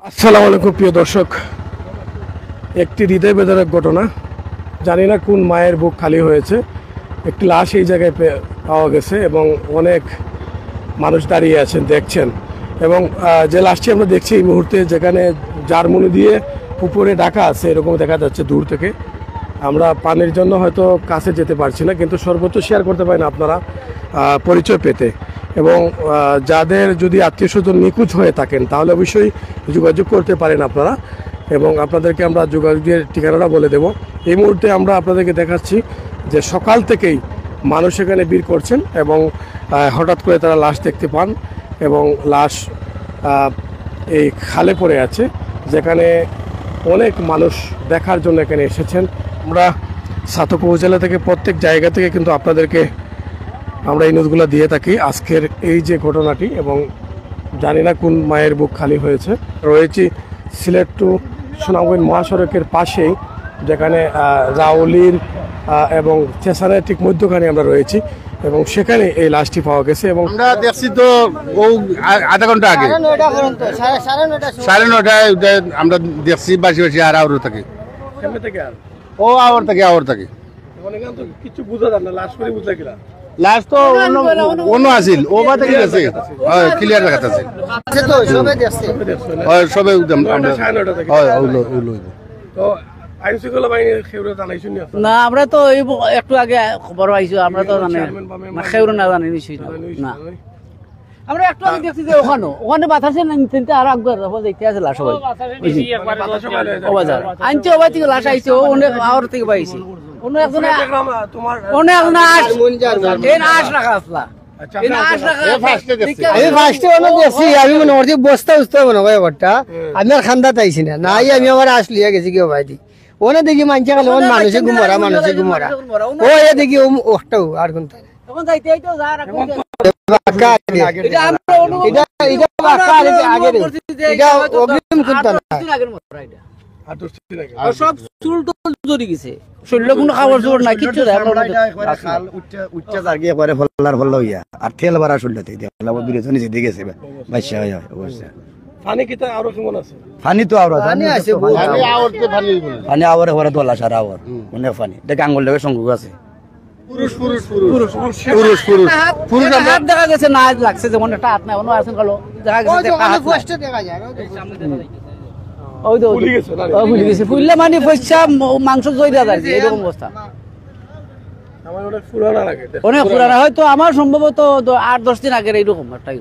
আসসালামু আলাইকুম প্রিয় দর্শক, একটি হৃদয় বেদনার ঘটনা। জানি না কোন মায়ের বুক খালি হয়েছে। একটি লাশ এই জায়গায় পাওয়া গেছে এবং অনেক মানুষ দাঁড়িয়ে আছেন, দেখছেন। এবং যে লাশটি আমরা দেখছি এই মুহূর্তে, যেখানে জার্মনি দিয়ে উপরে ঢাকা আছে, এরকম দেখা যাচ্ছে দূর থেকে। আমরা পানির জন্য হয়তো কাছে যেতে পারছি না, কিন্তু সর্বোচ্চ শেয়ার করতে পারেন আপনারা পরিচয় পেতে। এবং যাদের যদি আত্মীয় স্বজন নিখোঁজ হয়ে থাকেন তাহলে অবশ্যই যোগাযোগ করতে পারেন আপনারা, এবং আপনাদেরকে আমরা যোগাযোগের ঠিকানাটা বলে দেব। এই মুহূর্তে আমরা আপনাদেরকে দেখাচ্ছি যে সকাল থেকেই মানুষ এখানে ভিড় করছেন এবং হঠাৎ করে তারা লাশ দেখতে পান এবং লাশ এই খালে পড়ে আছে, যেখানে অনেক মানুষ দেখার জন্য এখানে এসেছেন। আমরা ছাতক উপজেলা থেকে প্রত্যেক জায়গা থেকে কিন্তু আপনাদেরকে আমরা এই নিউজগুলো দিয়ে থাকি। আজকের এই যে ঘটনাটি, এবং জানি না কোন মায়ের বুক খালি হয়েছে। রয়েছি সিলেট টু সুনামগঞ্জ মহাসড়কের পাশেই, যেখানে রাউলির এবং চেসানের ঠিক মধ্যখানে আমরা রয়েছি, এবং সেখানে এই লাশটি পাওয়া গেছে। এবং আমরা দেখছি তো আধা ঘন্টা আগে 9:30 আমরা দেখছি বাসি বাসি আর আওর থাকে ও আওর থাকে কিছু বুঝা যায় না, লাশ করে বুঝা গেলা। লাস্ট তো অন্য আছিল ও বা থেকে গেছে ক্লিয়ার দেখা আছে সবে না আমরা তো একটু আগে খবর পাইছো, আমরা তো খেউর না জানি না। আমরা একটু আগে দেখছি যে ওখানে বাতাসে নিতে আর একবার দেখতে আছে লাশ সবাই আনছে ওবাই থেকে লাশ আইছে, অনেক আওয়ার থেকে পাইছি। আপনার খান্দাত আইসি না নাই, আমি আবার আসলিয়া গেছি কেউ ভাই ওনে দেখি মানছে খালি মানুষে ঘুমরা ও এ দেখি ওটাও আর কোন সব চুল টুল জড়ি গেছে, শরীরে কোনো খাবার জোর নাই, কিচ্ছু আর ঠেল বাড়া শুনলে বিরোধী যেতে গেছে পানি কি আরো কেমন আছে? পানি তো আরো পানি আওয়ার হওয়ার দোলা সারা আওয়ার অনেক পানি দেখ আঙ্গুল লেগে সঙ্গ আছে। হাত দেখা গেছে না, লাগছে যেমন একটা হাত নাই অন্য আছে কালো দেখা গেছে ফুললে মানে পয়সা মাংস জয়রা যায় এরকম অবস্থা। অনেক পুরানা হয়তো আমার সম্ভবত 8-10 দিন আগের এইরকম একটা